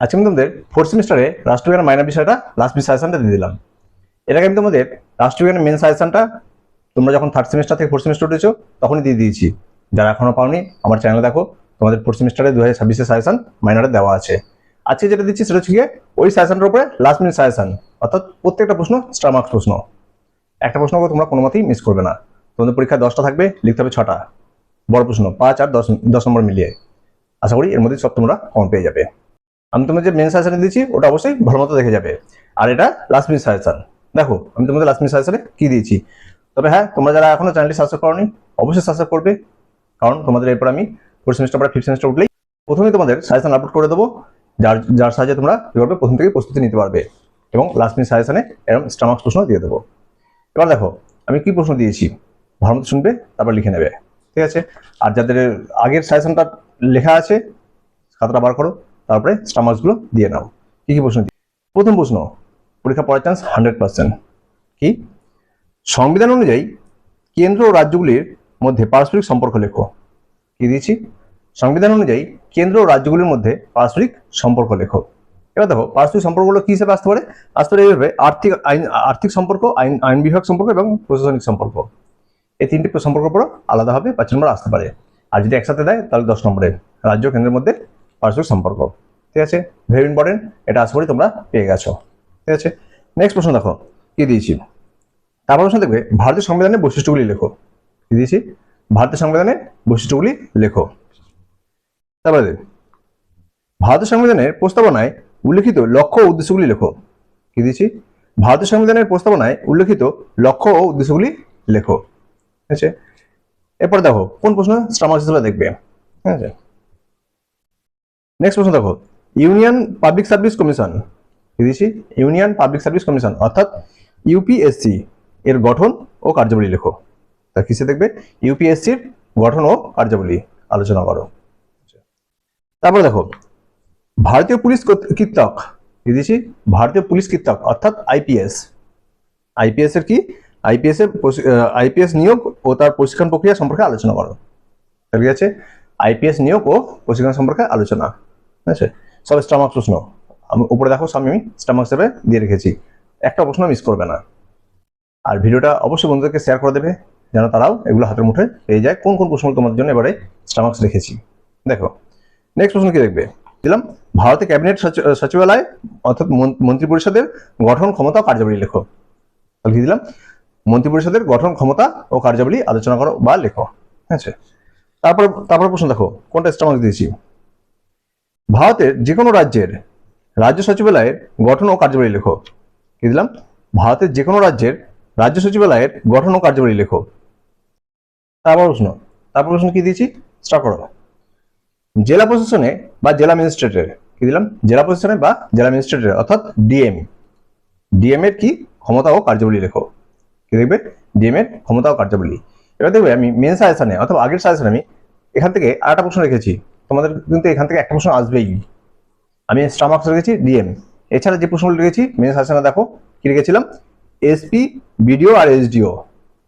আজকে আমি তোমাদের ফোর্থ সেমিস্টারে রাষ্ট্রবিজ্ঞান মাইনর বিষয়টা লাস্ট সাজেশনটা দিয়ে দিলাম। এর আগে আমি তোমাদের রাষ্ট্রবিজ্ঞানের মেন সাজেশনটা তোমরা যখন থার্ড সেমিস্টার থেকে ফোর্থ সেমিস্টার উঠেছো তখনই দিয়ে দিয়েছি। যারা এখনো পাওনি আমার চ্যানেলে দেখো, তোমাদের ফোর্থ সেমিস্টারে 2026 সাজেশন মাইনরে দেওয়া আছে। আজকে যেটা দিচ্ছি সেটা হচ্ছে গিয়ে ওই সাজেশনটার উপরে লাস্ট মিনিট সাজেশন, অর্থাৎ প্রত্যেকটা প্রশ্ন স্টার মার্কস প্রশ্ন। একটা প্রশ্নকে তোমরা কোনো মতেই মিস করবে না। তোমাদের পরীক্ষায় 10টা থাকবে, লিখতে হবে 6টা বড় প্রশ্ন, 5 আর 10 নম্বর মিলিয়ে। আশা করি এর মধ্যে সব তোমরা কমন পেয়ে যাবে। আমি তোমাদের যে মেন সাজেশন দিয়েছি ওটা অবশ্যই ভালো মতো দেখে যাবে। আর এটা লাস্ট মিনিট সাজেশন। দেখো আমি তোমাদের লাস্ট মিনিট সাজেশনে কি দিয়েছি। তবে হ্যাঁ, তোমরা যারা এখনো চ্যানেলটি সাবস্ক্রাইব করোনি অবশ্যই সাবস্ক্রাইব করবে, কারণ তোমাদের এরপর আমি ফোর্থ সেমিস্টার বা ফিফথ সেমিস্টার উঠলেই প্রথমেই তোমাদের সাজেশন আপলোড করে দেবো, যার যার সাহায্যে তোমরা কি করবে, প্রথম থেকে প্রস্তুতি নিতে পারবে এবং লাস্ট মিনিট সাজেশনে এরকম স্টামার্কস প্রশ্ন দিয়ে দেবো। এবার দেখো আমি কি প্রশ্ন দিয়েছি, ভালো মতো শুনবে তারপর লিখে নেবে, ঠিক আছে? আর যাদের আগের সাজেশনটা লেখা আছে খাতাটা বার করো, তারপরে স্টামার্কসগুলো দিয়ে নাও। কি কি প্রশ্ন? প্রথম প্রশ্ন, পরীক্ষা পড়ার চান্স 100%। কি? সংবিধান অনুযায়ী কেন্দ্র ও রাজ্যগুলির মধ্যে পারস্পরিক সম্পর্ক লেখো। কি দিয়েছি? সংবিধান অনুযায়ী কেন্দ্র ও রাজ্যগুলির মধ্যে পারস্পরিক সম্পর্ক লেখো। এবার দেখো পারস্পরিক সম্পর্কগুলো কি হিসেবে আসতে পারে? আসতে পারে এইভাবে, আর্থিক সম্পর্ক, আইন বিভাগ সম্পর্ক এবং প্রশাসনিক সম্পর্ক। এই তিনটি সম্পর্কের উপর আলাদাভাবে 5 নম্বর আসতে পারে। আর যদি একসাথে দেয় তাহলে 10 নম্বরে রাজ্য কেন্দ্রের মধ্যে পারস্পরিক সম্পর্ক। ঠিক আছে, ভেরি ইম্পর্টেন্ট, এটা আশা করি তোমরা পেয়ে গেছো। ঠিক আছে, নেক্সট প্রশ্ন দেখো কি দিয়েছি। তারপর প্রশ্ন দেখবে ভারতীয় সংবিধানের বৈশিষ্ট্যগুলি লেখো। কি দিয়েছি? ভারতীয় সংবিধানের বৈশিষ্ট্যগুলি লেখো। তারপরে ভারতীয় সংবিধানের প্রস্তাবনায় উল্লেখিত লক্ষ্য ও উদ্দেশ্যগুলি লেখো। কি দিয়েছি? ভারতীয় সংবিধানের প্রস্তাবনায় উল্লেখিত লক্ষ্য ও উদ্দেশ্যগুলি লেখো। ঠিক আছে, এরপর দেখো কোন প্রশ্ন স্টার মার্কস হিসেবে দেখবে। ঠিক আছে, নেক্সট প্রশ্ন দেখো ইউনিয়ন পাবলিক সার্ভিস কমিশন। কি দিয়েছি? ইউনিয়ন পাবলিক সার্ভিস কমিশন অর্থাৎ ইউপিএসসি এর গঠন ও কার্যাবলী লেখো। তা কিসে দেখবে? ইউপিএসসির গঠন ও কার্যাবলী আলোচনা করো। তারপর দেখো ভারতীয় পুলিশ কর্তৃক, কি দিয়েছি? ভারতীয় পুলিশ কর্তৃক অর্থাৎ আইপিএস। আইপিএস এর কি? আইপিএস নিয়োগ ও তার প্রশিক্ষণ প্রক্রিয়া সম্পর্কে আলোচনা করো। ঠিক আছে, আইপিএস নিয়োগ ও প্রশিক্ষণ সম্পর্কে আলোচনা। ঠিক আছে, সব স্টার মার্কস প্রশ্ন। আমি উপরে দেখো আমি স্টার মার্কস হিসেবে দিয়ে রেখেছি, একটা প্রশ্ন মিস করবে না। আর ভিডিওটা অবশ্যই বন্ধুদেরকে শেয়ার করে দেবে যেন তারাও এগুলো হাতের মুঠে পেয়ে যায় কোন কোন প্রশ্ন তোমাদের জন্য এবারে স্টার মার্কস রেখেছি। দেখো নেক্সট প্রশ্ন কি দেখবে দিলাম, ভারতের ক্যাবিনেট সচিবালয় অর্থাৎ মন্ত্রী পরিষদের গঠন ক্ষমতা ও কার্যাবলী লেখো। তাহলে কি দিলাম? মন্ত্রী পরিষদের গঠন ক্ষমতা ও কার্যাবলী আলোচনা করো বা লেখো। ঠিক আছে, তারপর প্রশ্ন দেখো কোনটা স্টার মার্কস দিয়েছি। ভারতের যে কোনো রাজ্যের রাজ্য সচিবালয়ের গঠন ও কার্যাবলী লেখো। কি দিলাম? ভারতের যে কোনো রাজ্যের রাজ্য সচিবালয়ের গঠন ও কার্যাবলী লেখো। তারপর প্রশ্ন কি দিয়েছি স্টার করো, জেলা প্রশাসনে বা জেলা ম্যাজিস্ট্রেটের। কি দিলাম? জেলা প্রশাসনে বা জেলা ম্যাজিস্ট্রেটের অর্থাৎ ডিএম এর কি ক্ষমতা ও কার্যাবলী লেখো। কি দেখবে? ডিএম এর ক্ষমতা ও কার্যাবলী। এবার দেখবে আমি মেন সাজেশনে অথবা আগের সাজেশনে আমি এখান থেকে আরেকটা প্রশ্ন রেখেছি, তোমাদের কিন্তু এখান থেকে একটা প্রশ্ন আসবেই। আমি স্টার মার্কস রেখেছি ডিএম। এছাড়া যে প্রশ্নগুলো রেখেছি মেন সাজেশনে দেখো কি রেখেছিলাম, এসপি, বিডিও আর এসডিও।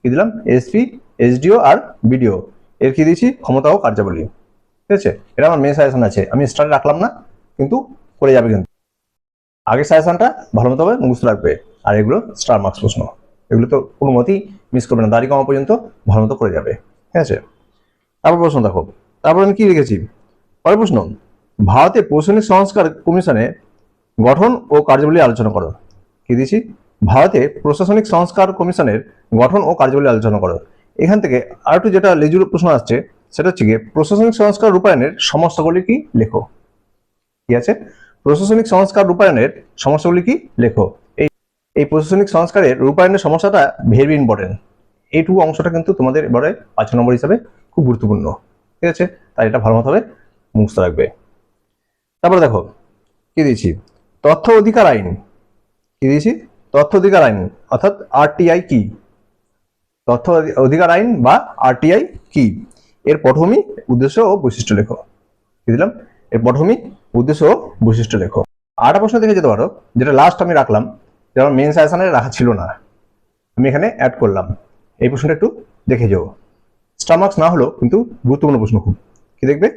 কি দিলাম? এসপি, এসডিও আর বিডিও এর কি দিয়েছি ক্ষমতা ও কার্যাবলী। ঠিক আছে, এটা আমার মেন সাজেশন আছে, আমি স্টারে রাখলাম না, কিন্তু করে যাবে। কিন্তু আগের সাজেশনটা ভালো মতো মুখস্থ রাখবে, আর এগুলো স্টার মার্কস প্রশ্ন, এগুলো তো কোনো মতেই মিস করবে না, দাড়ি কমা পর্যন্ত ভালো মতো করে যাবে। ঠিক আছে, তারপর প্রশ্ন দেখো, তারপর আমি কি লিখেছি পরের প্রশ্ন, ভারতের প্রশাসনিক সংস্কার কমিশনের গঠন ও কার্যাবলী আলোচনা করো। কি দিয়েছি? ভারতে প্রশাসনিক সংস্কার কমিশনের গঠন ও কার্যাবলী আলোচনা করো। এখান থেকে আর একটু যেটা লেজুর প্রশ্ন আসছে সেটা হচ্ছে গিয়ে প্রশাসনিক সংস্কার রূপায়ণের সমস্যাগুলি কি লেখো। কি আছে? প্রশাসনিক সংস্কার রূপায়ণের সমস্যাগুলি কি লেখো। এই প্রশাসনিক সংস্কারের রূপায়ণের সমস্যাটা ভেরি ইম্পর্টেন্ট। এইটুকু অংশটা কিন্তু তোমাদের এবারে 5 নম্বর হিসাবে খুব গুরুত্বপূর্ণ। ঠিক আছে, তাই এটা ভালো মতো হবে মুখস্থ রাখবে। তারপরে দেখো কি দিয়েছি, তথ্য অধিকার আইন। কি দিয়েছি? তথ্য অধিকার আইন অর্থাৎ আরটিআই কি? তথ্য অধিকার আইন বা আরটিআই কি? এর পটভূমি, উদ্দেশ্য ও বৈশিষ্ট্য লেখো। কি দিলাম? এর পটভূমি, উদ্দেশ্য ও বৈশিষ্ট্য লেখো। আরেকটা প্রশ্ন দেখে যেতে পারো, যেটা লাস্ট আমি রাখলাম, যেমন মেন সাজেশনে রাখা ছিল না, আমি এখানে অ্যাড করলাম। এই প্রশ্নটা একটু দেখে যাও, স্টার মার্কস না হলেও কিন্তু গুরুত্বপূর্ণ প্রশ্ন খুব। কি দেখবে?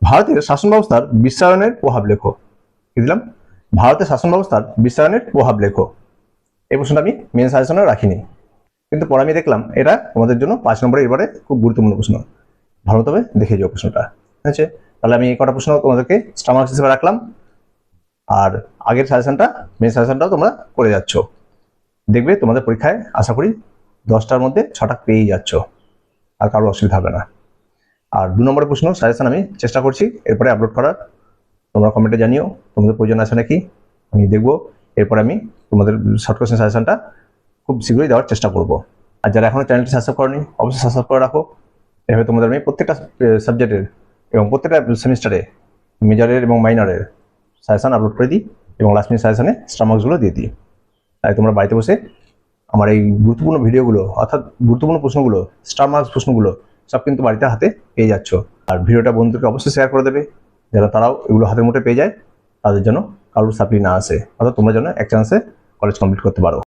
ভারতের শাসন ব্যবস্থার বিশ্বায়নের প্রভাব লেখো। কি দিলাম, ভারতের শাসন ব্যবস্থার বিশ্বায়নের প্রভাব লেখো। এই প্রশ্নটা আমি মেন সাজেশনে রাখিনি, কিন্তু পরে আমি দেখলাম এটা তোমাদের জন্য 5 নম্বরের এবারে খুব গুরুত্বপূর্ণ প্রশ্ন। ভালোভাবে দেখে যাও প্রশ্নটা, ঠিক আছে? তাহলে আমি এই কটা প্রশ্ন তোমাদেরকে স্টার মার্কস হিসেবে রাখলাম, আর আগের সাজেশনটা মেন সাজেশনটাও তোমরা করে যাচ্ছ। দেখবে তোমাদের পরীক্ষায় আশা করি 10টার মধ্যে 6টা পেয়েই যাচ্ছ, আর কারো অসুবিধা হবে না। আর 2 নম্বরের প্রশ্ন সাজেশন আমি চেষ্টা করছি এরপরে আপলোড করার। তোমরা কমেন্টে জানিও তোমাদের প্রয়োজন আছে নাকি, আমি দেখবো। এরপরে আমি তোমাদের শর্ট কোশ্চেন সাজেশনটা খুব শীঘ্রই দেওয়ার চেষ্টা করব। আর যারা এখনো চ্যানেলটি সাবস্ক্রাইব করনি অবশ্যই সাবস্ক্রাইব করে রাখো। এভাবে তোমাদের আমি প্রত্যেকটা সাবজেক্টের এবং প্রত্যেকটা সেমিস্টারে মেজরের এবং মাইনরের সাজেশন আপলোড করে দিই, এবং লাস্ট মিনিট সাজেশনে স্টার মার্কসগুলো দিয়ে দিই। তাই তোমরা বাড়িতে বসে আমার এই গুরুত্বপূর্ণ ভিডিওগুলো, অর্থাৎ গুরুত্বপূর্ণ প্রশ্নগুলো, স্টার মার্কস প্রশ্নগুলো সব কিন্তু বাড়িতে হাতে পেয়ে যাচ্ছ। আর ভিডিওটা বন্ধুদেরকে অবশ্যই শেয়ার করে দেবে, যেন তারাও এগুলো হাতের মুঠে পেয়ে যায়, তাদের জন্য কারোর সাপ্লি না আসে, অর্থাৎ তোমরা যেন এক চান্সে কলেজ কমপ্লিট করতে পারো।